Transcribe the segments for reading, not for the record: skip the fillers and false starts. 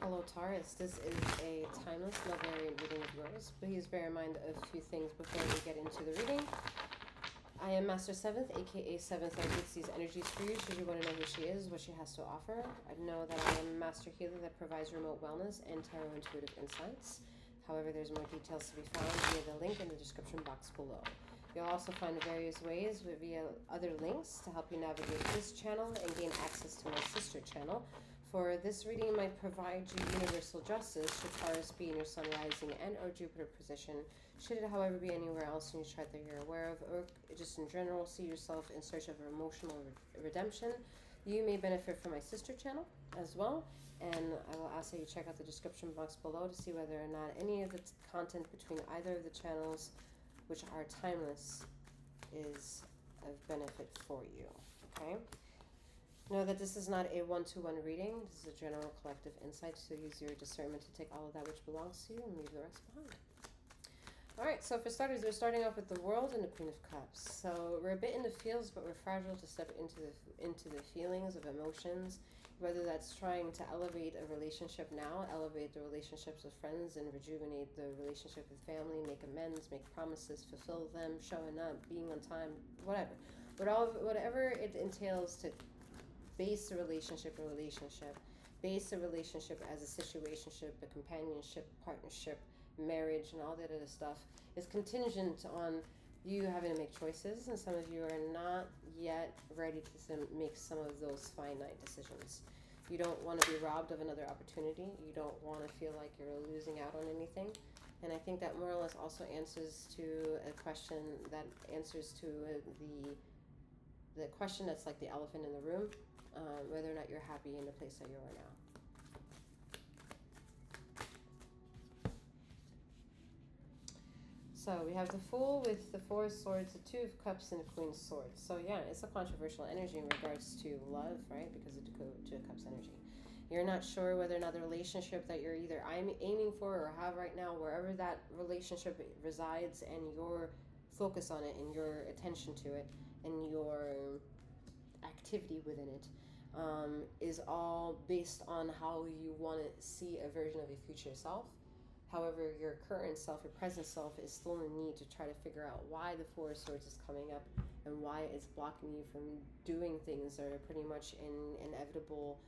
Hello Taurus, this is a timeless love variant reading of yours. Please bear in mind a few things before we get into the reading. I am Master 7th, aka 7th. I read these energies for you should you want to know who she is, what she has to offer. I know that I am Master Healer that provides remote wellness and tarot intuitive insights. However, there's more details to be found via the link in the description box below. You'll also find various ways via other links to help you navigate this channel and gain access to my sister channel. For this reading might provide you universal justice should Taurus be in your Sun rising and or Jupiter position. Should it, however, be anywhere else in your chart that you're aware of, or just in general see yourself in search of emotional redemption, you may benefit from my sister channel as well. And I will ask that you check out the description box below to see whether or not any of the content between either of the channels, which are timeless, is of benefit for you. Okay? Know that this is not a one-to-one reading. This is a general collective insight, so use your discernment to take all of that which belongs to you and leave the rest behind. Alright, so for starters, we're starting off with the World and the Queen of Cups. So we're a bit in the feels, but we're fragile to step into the feelings of emotions, whether that's trying to elevate a relationship now, elevate the relationships with friends, and rejuvenate the relationship with family, make amends, make promises, fulfill them, showing up, being on time, whatever. Whatever it entails to base a relationship, base a relationship as a situationship, a companionship, partnership, marriage, and all that other stuff is contingent on you having to make choices, and some of you are not yet ready to make some of those finite decisions. You don't want to be robbed of another opportunity. You don't want to feel like you're losing out on anything. And I think that more or less also answers to a question that answers to the question that's like the elephant in the room, whether or not you're happy in the place that you are now. So we have the Fool with the Four of Swords, the Two of Cups, and the Queen of Swords. So yeah, it's a controversial energy in regards to love, right? Because of the Two of Cups energy. You're not sure whether or not the relationship that you're either aiming for or have right now, wherever that relationship resides, and your focus on it, and your attention to it, and your activity within it, is all based on how you want to see a version of your future self. However, your current self, your present self, is still in need to try to figure out why the Four of Swords is coming up and why it's blocking you from doing things that are pretty much in inevitable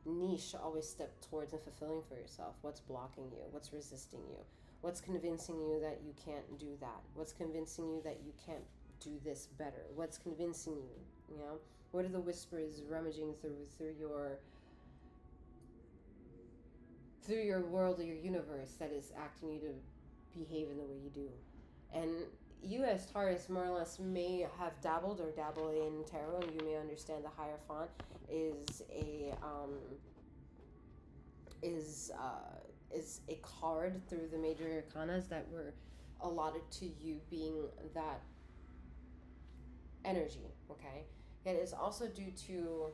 niche to always step towards and fulfilling for yourself. What's blocking you? What's resisting you? What's convincing you that you can't do that? What's convincing you that you can't do this better? What's convincing you, you know? What are the whispers rummaging through your world or your universe that is acting you to behave in the way you do? And you as Taurus more or less may have dabbled or dabble in tarot, and you may understand the Hierophant is a card through the major arcanas that were allotted to you, being that energy, okay? It is also due to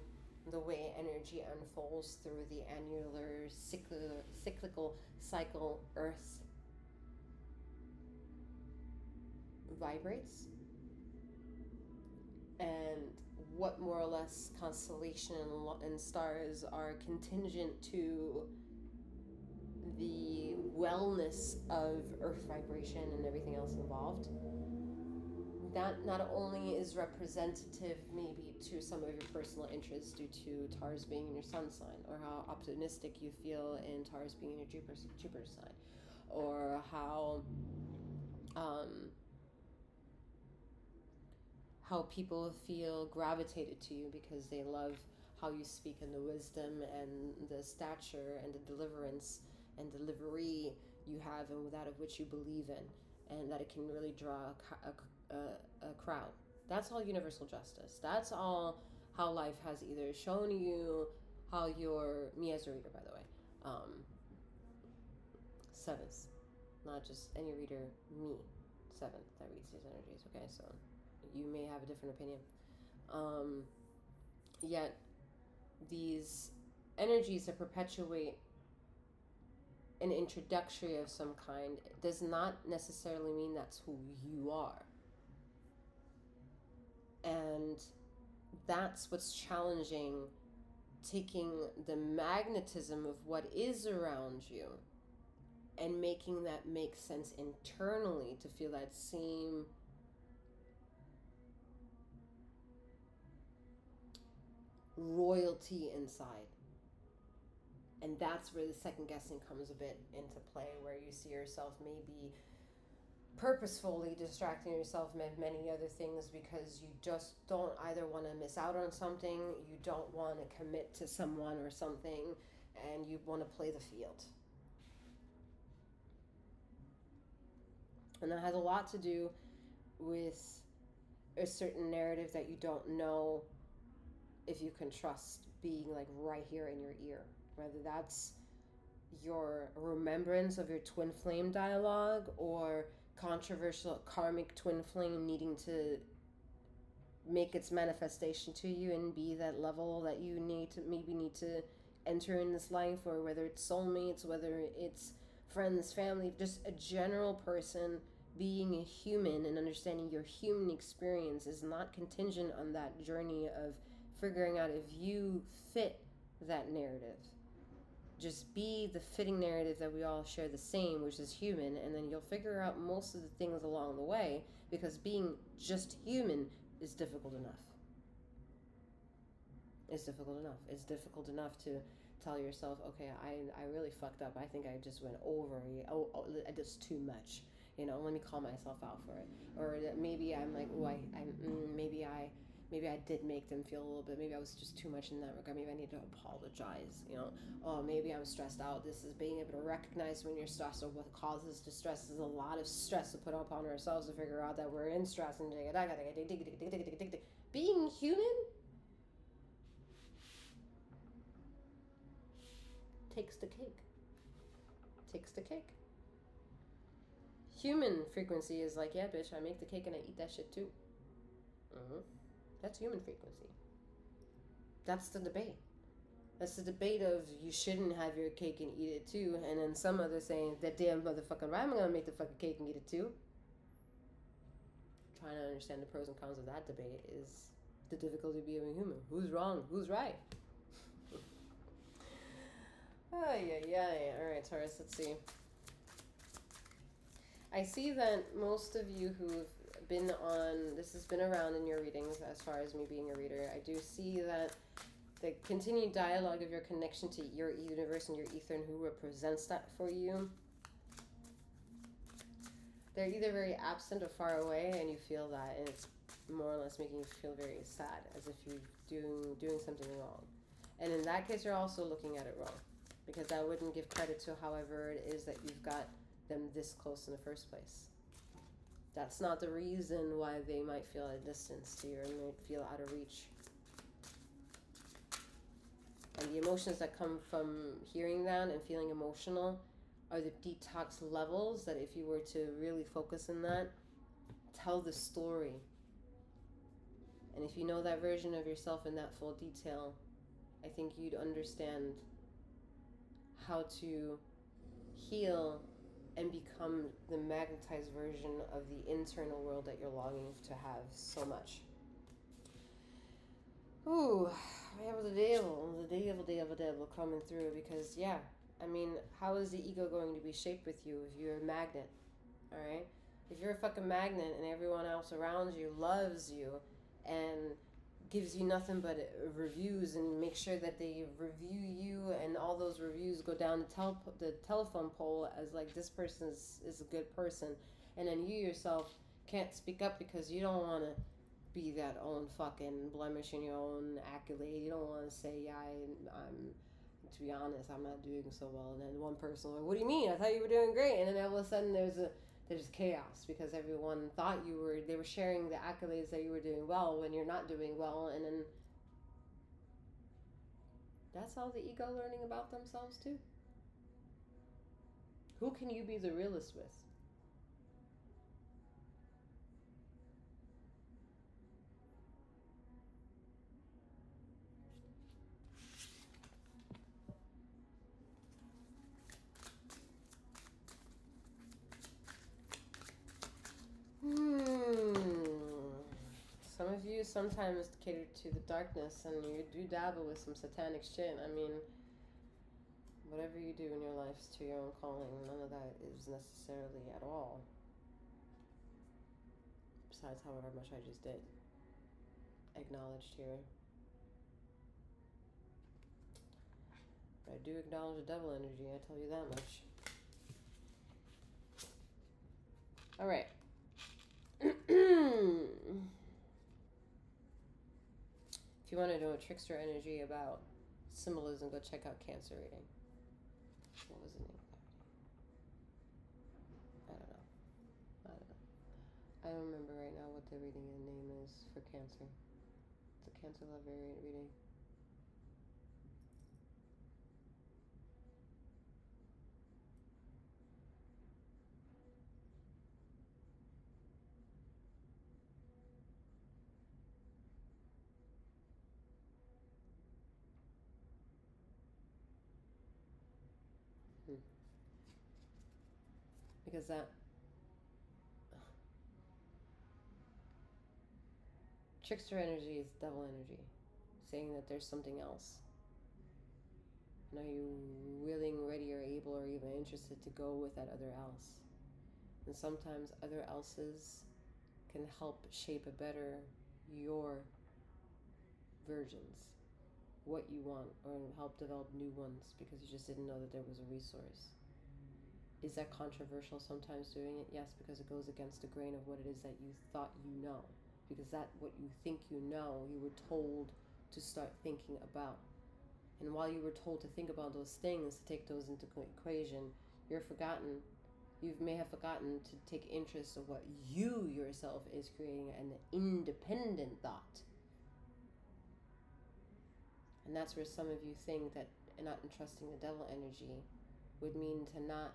the way energy unfolds through the annular cyclical cycle Earth vibrates, and what more or less constellation and stars are contingent to the wellness of Earth vibration and everything else involved. That not only is representative maybe to some of your personal interests due to Taurus being in your sun sign, or how optimistic you feel in Taurus being in your Jupiter sign, or how people feel gravitated to you because they love how you speak, and the wisdom and the stature and the deliverance and delivery you have, and that of which you believe in, and that it can really draw a crowd. That's all universal justice. That's all how life has either shown you how you're, me as a reader, by the way, seventh, not just any reader, me, seventh, that reads these energies, okay? So you may have a different opinion. Yet these energies that perpetuate an introductory of some kind does not necessarily mean that's who you are. And that's what's challenging taking the magnetism of what is around you and making that make sense internally to feel that same royalty inside. And that's where the second guessing comes a bit into play, where you see yourself maybe purposefully distracting yourself with many other things because you just don't either want to miss out on something, you don't want to commit to someone or something, and you want to play the field. And that has a lot to do with a certain narrative that you don't know if you can trust being like right here in your ear. Whether that's your remembrance of your twin flame dialogue or controversial karmic twin flame needing to make its manifestation to you and be that level that you need to enter in this life, or whether it's soulmates, whether it's friends, family, just a general person. Being a human and understanding your human experience is not contingent on that journey of figuring out if you fit that narrative. Just be the fitting narrative that we all share the same, which is human, and then you'll figure out most of the things along the way, because being just human is difficult enough. It's difficult enough. It's difficult enough to tell yourself, okay, I really fucked up. I think I just went over. I did too much. You know, let me call myself out for it. Or that maybe I'm like, maybe I did make them feel a little bit. Maybe I was just too much in that regard. Maybe I need to apologize. You know, oh, maybe I'm stressed out. This is being able to recognize when you're stressed or what causes distress. Is a lot of stress to put upon ourselves to figure out that we're in stress and being human takes the cake. Takes the cake. Human frequency is like, yeah, bitch, I make the cake and I eat that shit too. That's human frequency. That's the debate. That's the debate of you shouldn't have your cake and eat it too. And then some others saying, that damn motherfucking right, I'm going to make the fucking cake and eat it too. Trying to understand the pros and cons of that debate is the difficulty of being human. Who's wrong? Who's right? Yeah. All right, Taurus, let's see. I see that most of you who've been on, this has been around in your readings as far as me being a reader, I do see that the continued dialogue of your connection to your universe and your ether and who represents that for you, they're either very absent or far away, and you feel that, and it's more or less making you feel very sad, as if you're doing something wrong. And in that case, you're also looking at it wrong, because that wouldn't give credit to however it is that you've got them this close in the first place. That's not the reason why they might feel at a distance to you or might feel out of reach. And the emotions that come from hearing that and feeling emotional are the detox levels that, if you were to really focus on that, tell the story. And if you know that version of yourself in that full detail, I think you'd understand how to heal and become the magnetized version of the internal world that you're longing to have so much. Ooh, I have the devil coming through, because yeah, I mean, how is the ego going to be shaped with you if you're a magnet? Alright? If you're a fucking magnet and everyone else around you loves you and gives you nothing but reviews and make sure that they review you, and all those reviews go down the telephone pole as like, this person is a good person, and then you yourself can't speak up because you don't want to be that own fucking blemish in your own accolade. You don't want to say, yeah, I'm to be honest, I'm not doing so well. And then one person like, what do you mean? I thought you were doing great. And then all of a sudden there's chaos, because everyone thought they were sharing the accolades that you were doing well when you're not doing well. And then that's all the ego learning about themselves too. Who can you be the realist with? Some of you do sometimes cater to the darkness, and you do dabble with some satanic shit. I mean, whatever you do in your life is to your own calling. None of that is necessarily at all. Besides however much I just did. Acknowledged here. But I do acknowledge the devil energy, I tell you that much. Alright. If you want to know a trickster energy about symbolism, go check out Cancer reading. What was the name? I don't know. I don't remember right now what the reading name is for Cancer. It's a Cancer Love Variant reading. Because that trickster energy is devil energy, saying that there's something else. And are you willing, ready, or able, or even interested to go with that other else? And sometimes other else's can help shape a better your versions, what you want, or help develop new ones because you just didn't know that there was a resource. Is that controversial sometimes doing it? Yes, because it goes against the grain of what it is that you thought you know. Because that what you think you know, you were told to start thinking about. And while you were told to think about those things, to take those into equation, you may have forgotten to take interest of what you yourself is creating, an independent thought. And that's where some of you think that not entrusting the devil energy would mean to not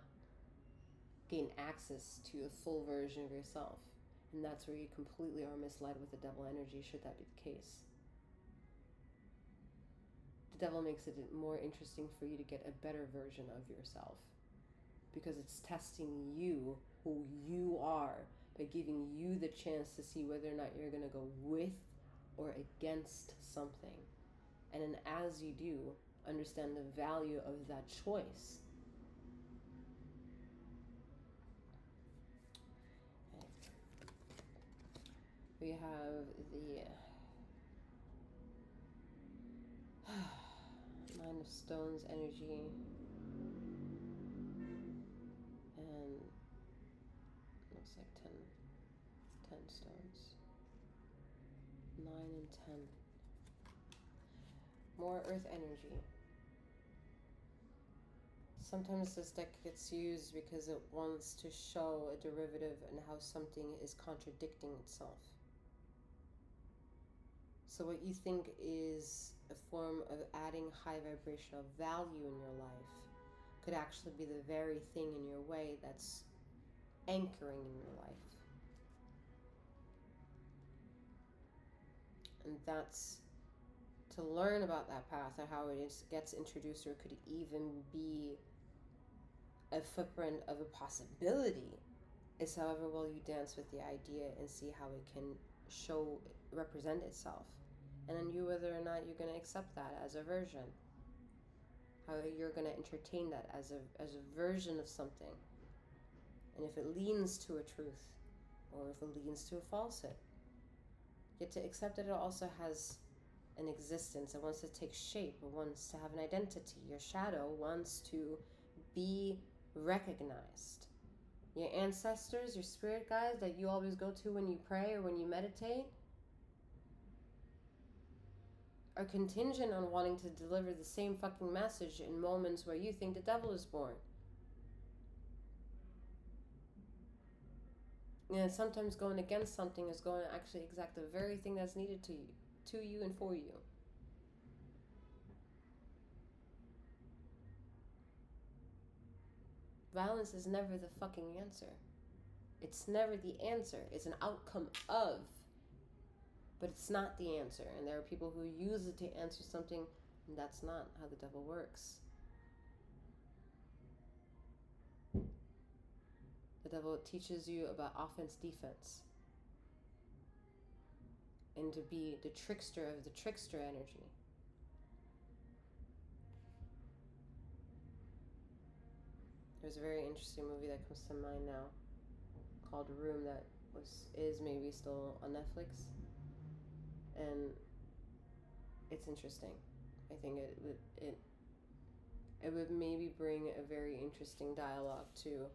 gain access to a full version of yourself. And that's where you completely are misled with the devil energy, should that be the case. The devil makes it more interesting for you to get a better version of yourself, because it's testing you, who you are, by giving you the chance to see whether or not you're going to go with or against something. And then as you do, understand the value of that choice. We have the Nine of Stones energy, and looks like 10 stones. 9 and 10. More earth energy. Sometimes this deck gets used because it wants to show a derivative and how something is contradicting itself. So what you think is a form of adding high vibrational value in your life could actually be the very thing in your way that's anchoring in your life. And that's to learn about that path or how it gets introduced, or could even be a footprint of a possibility, is however well you dance with the idea and see how it can represent itself. And then whether or not you're going to accept that as a version, how you're going to entertain that as a version of something, and if it leans to a truth or if it leans to a falsehood. Yet to accept that it also has an existence, it wants to take shape, it wants to have an identity. Your shadow wants to be recognized. Your ancestors, your spirit guides that you always go to when you pray or when you meditate, are contingent on wanting to deliver the same fucking message in moments where you think the devil is born. And sometimes going against something is going to actually exact the very thing that's needed to you and for you. Violence is never the fucking answer. It's never the answer. It's an outcome of. But it's not the answer. And there are people who use it to answer something, and that's not how the devil works. The devil teaches you about offense, defense. and to be the trickster of the trickster energy. There's a very interesting movie that comes to mind now called Room that is maybe still on Netflix, and it's interesting. I think it would maybe bring a very interesting dialogue to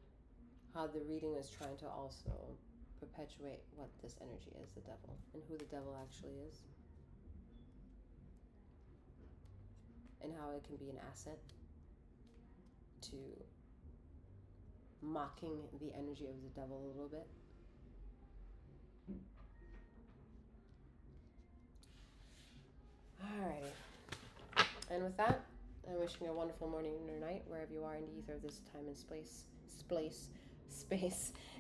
how the reading is trying to also perpetuate what this energy is, the devil, and who the devil actually is, and how it can be an asset to mocking the energy of the devil a little bit. Alrighty. And with that, I'm wishing you a wonderful morning or night wherever you are in the ether of this time and space.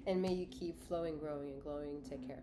And may you keep flowing, growing, and glowing. Take care.